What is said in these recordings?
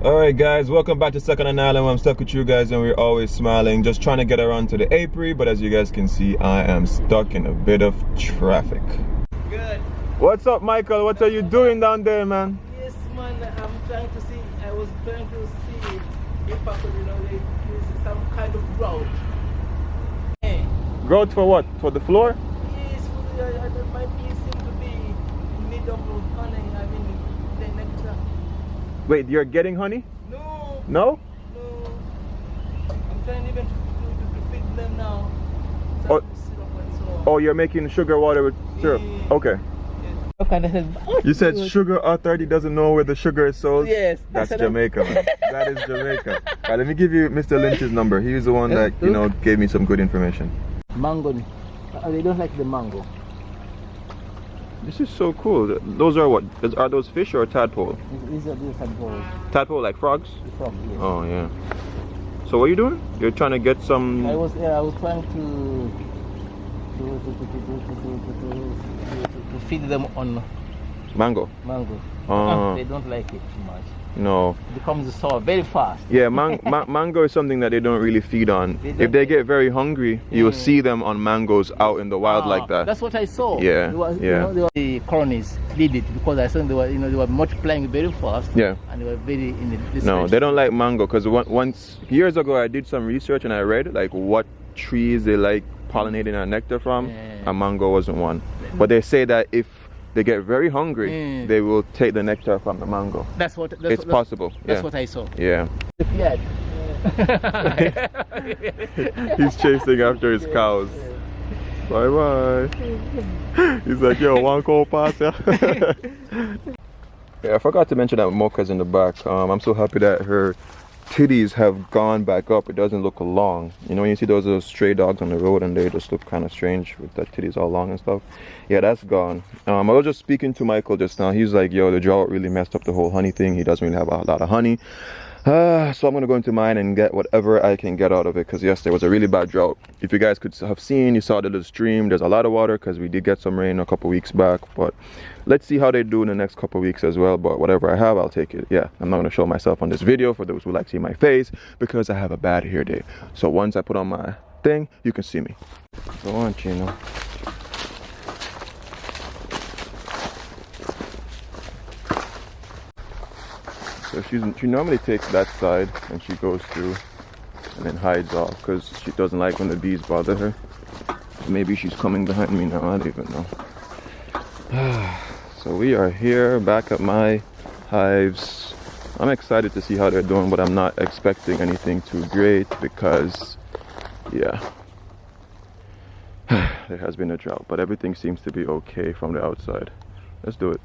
Alright guys, welcome back to Second and Island where I'm stuck with you guys and we're always smiling. Just trying to get around to the April, but as you guys can see, I am stuck in a bit of traffic. Good. What's up, Michael? What are you doing down there, man? Yes, man, I was trying to see if I could, use some kind of grout. Hey. Grout for what? For the floor? Yes, that might be seem to be made up of honey, the nectar. Wait, you're getting honey? No. No? No. I'm trying even to feed them now. Oh. Syrup and so on. Oh, you're making sugar water with syrup? Yeah. Okay. You said Sugar Authority doesn't know where the sugar is sold? Yes. That's Jamaica, man. That is Jamaica. Alright, let me give you Mr. Lynch's number. He's the one that, gave me some good information. Mango. They don't like the mango. This is so cool. Those are what? Are those fish or tadpole? These are tadpoles. Tadpole like frogs? The frog, yes. Oh yeah. So what are you doing? You're trying to get some... I was trying to feed them on mango. They don't like it too much. No. It becomes sour very fast. Yeah, mango is something that they don't really feed on. If they get very hungry, you will see them on mangoes out in the wild like that. That's what I saw. Yeah, the colonies did it because I saw they were multiplying very fast. Yeah. And they were very in this. No, they don't like mango because once years ago I did some research and I read like what trees they like pollinating our nectar from, and mango wasn't one. But they say that if they get very hungry, they will take the nectar from the mango. That's possible. That's what I saw. Yeah. Yeah. He's chasing after his cows. Bye bye. He's like, yo, one call pass ya. Yeah, I forgot to mention that Mocha's in the back. I'm so happy that her titties have gone back up. It doesn't look long. You know when you see those little stray dogs on the road and they just look kind of strange with their titties all long and stuff? Yeah, that's gone. I was just speaking to Michael just now. He's like, yo, the drought really messed up the whole honey thing. He doesn't really have a lot of honey. So I'm gonna go into mine and get whatever I can get out of it, because yes, there was a really bad drought. If you guys could have seen, you saw the little stream, there's a lot of water because we did get some rain a couple weeks back, but let's see how they do in the next couple weeks as well. But whatever I have, I'll take it. Yeah, I'm not gonna show myself on this video for those who like to see my face because I have a bad hair day. So once I put on my thing, you can see me. Go on, Chino. So she normally takes that side and she goes through and then hides off because she doesn't like when the bees bother her. Maybe she's coming behind me now, I don't even know. So we are here back at my hives. I'm excited to see how they're doing, but I'm not expecting anything too great because, yeah, there has been a drought, but everything seems to be okay from the outside. Let's do it.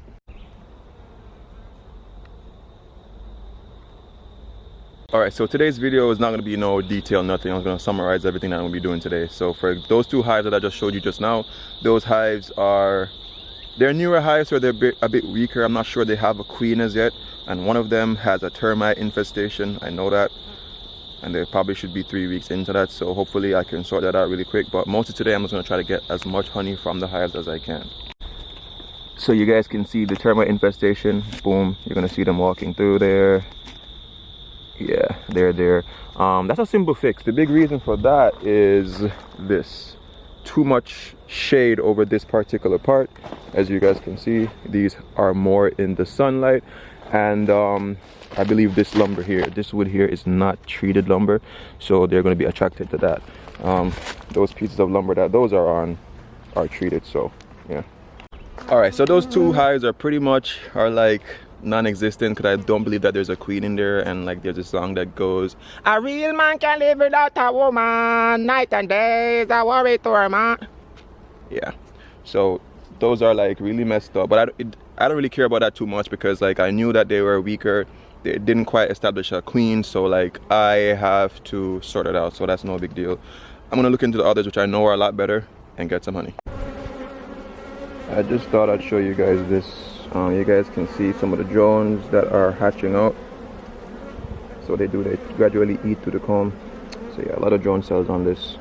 Alright, so today's video is not going to be no detail, nothing. I'm going to summarize everything that I'm going to be doing today. So for those two hives that I just showed you just now, those hives they're newer hives, so they're a bit weaker. I'm not sure they have a queen as yet. And one of them has a termite infestation, I know that. And they probably should be 3 weeks into that, so hopefully I can sort that out really quick. But most of today I'm just going to try to get as much honey from the hives as I can. So you guys can see the termite infestation, boom, you're going to see them walking through there. Yeah, they're there. That's a simple fix. The big reason for that is this: too much shade over this particular part. As you guys can see, these are more in the sunlight, and I believe this lumber here, this wood here, is not treated lumber, so they're going to be attracted to that. Those pieces of lumber that those are on are treated, so yeah. All right, so those two hives are pretty much like non-existent because I don't believe that there's a queen in there. And like there's a song that goes, a real man can live without a woman, night and day is a worry to her man. Yeah, so those are like really messed up, but I don't really care about that too much because like I knew that they were weaker. They didn't quite establish a queen, so like I have to sort it out, so that's no big deal. I'm gonna look into the others, which I know are a lot better, and get some honey. I just thought I'd show you guys this. You guys can see some of the drones that are hatching out. So they gradually eat through the comb. So yeah, a lot of drone cells on this.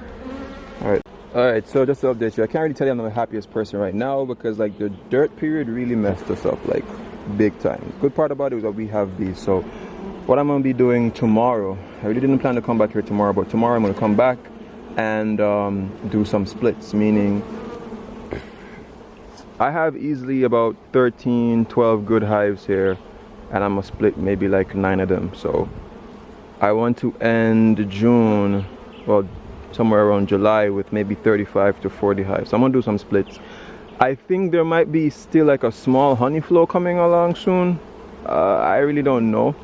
Alright, so just to update you, I can't really tell you I'm the happiest person right now because like the dirt period really messed us up like big time. Good part about it was that we have these, so what I'm gonna be doing tomorrow, I really didn't plan to come back here tomorrow, but tomorrow I'm gonna come back and do some splits, meaning I have easily about 13, 12 good hives here, and I'm gonna split maybe like 9 of them. So I want to end June, well, somewhere around July with maybe 35 to 40 hives. So I'm gonna do some splits. I think there might be still like a small honey flow coming along soon. I really don't know,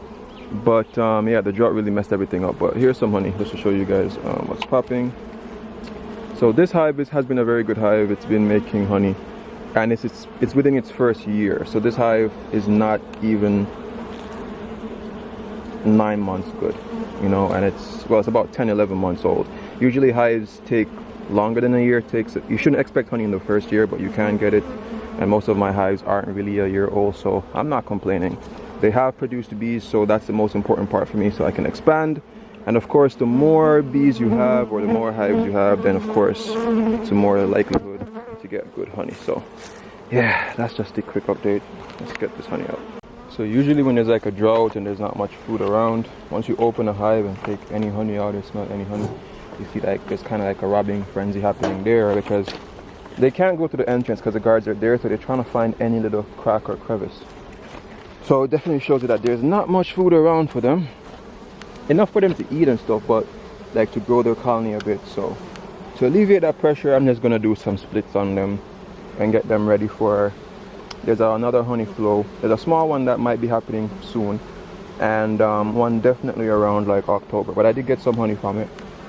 but yeah, the drought really messed everything up. But here's some honey just to show you guys what's popping. So this hive has been a very good hive. It's been making honey, and it's within its first year. So this hive is not even 9 months good, you know, and it's about 10-11 months old. Usually hives take longer than a year. You shouldn't expect honey in the first year, but you can get it, and most of my hives aren't really a year old, so I'm not complaining. They have produced bees, so that's the most important part for me, so I can expand. And of course, the more bees you have, or the more hives you have, then of course it's a more likelihood to get good honey. So yeah, that's just a quick update. Let's get this honey out. So usually when there's like a drought and there's not much food around, once you open a hive and take any honey out or smell any honey, you see like there's kind of like a robbing frenzy happening there, because they can't go to the entrance because the guards are there, so they're trying to find any little crack or crevice. So it definitely shows you that there's not much food around for them. Enough for them to eat and stuff, but like to grow their colony a bit. So to alleviate that pressure, I'm just gonna do some splits on them and get them ready for, there's another honey flow. There's a small one that might be happening soon, and one definitely around like October, but I did get some honey from it.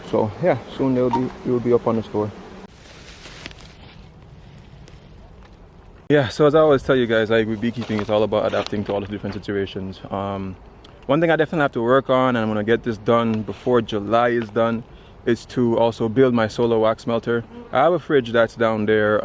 So yeah, soon it will be up on the store. Yeah, so as I always tell you guys, like with beekeeping, it's all about adapting to all the different situations. One thing I definitely have to work on, and I'm gonna get this done before July is done, is to also build my solar wax melter. I have a fridge that's down there.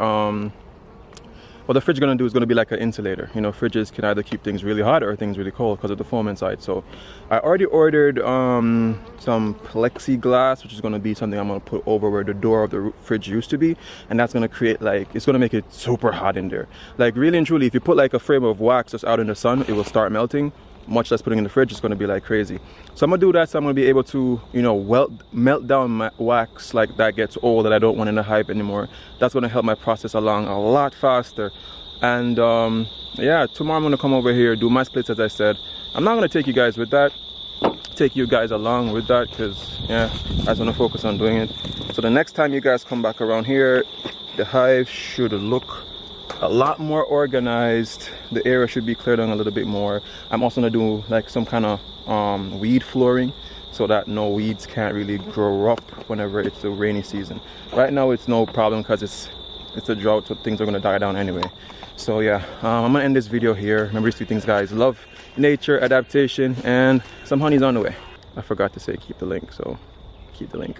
What the fridge is gonna do is gonna be like an insulator. You know, fridges can either keep things really hot or things really cold because of the foam inside. So I already ordered some plexiglass, which is gonna be something I'm gonna put over where the door of the fridge used to be, and that's gonna create like, it's gonna make it super hot in there. Like really and truly, if you put like a frame of wax just out in the sun, it will start melting. Much less putting in the fridge, it's going to be like crazy. So I'm gonna do that, so I'm gonna be able to, you know, melt down my wax like that gets old, that I don't want in the hive anymore. That's going to help my process along a lot faster. And yeah, tomorrow I'm gonna come over here, do my splits as I said. I'm not gonna take you guys with that, take you guys along with that, because yeah, I just want to focus on doing it. So the next time you guys come back around here, the hive should look a lot more organized. The area should be cleared on a little bit more. I'm also gonna do like some kind of weed flooring, so that no weeds can't really grow up whenever it's the rainy season. Right now it's no problem because it's a drought, so things are gonna die down anyway. So yeah, I'm gonna end this video here. Remember these 3 things, guys: love, nature, adaptation, and some honey's on the way. I forgot to say keep the link, so keep the link.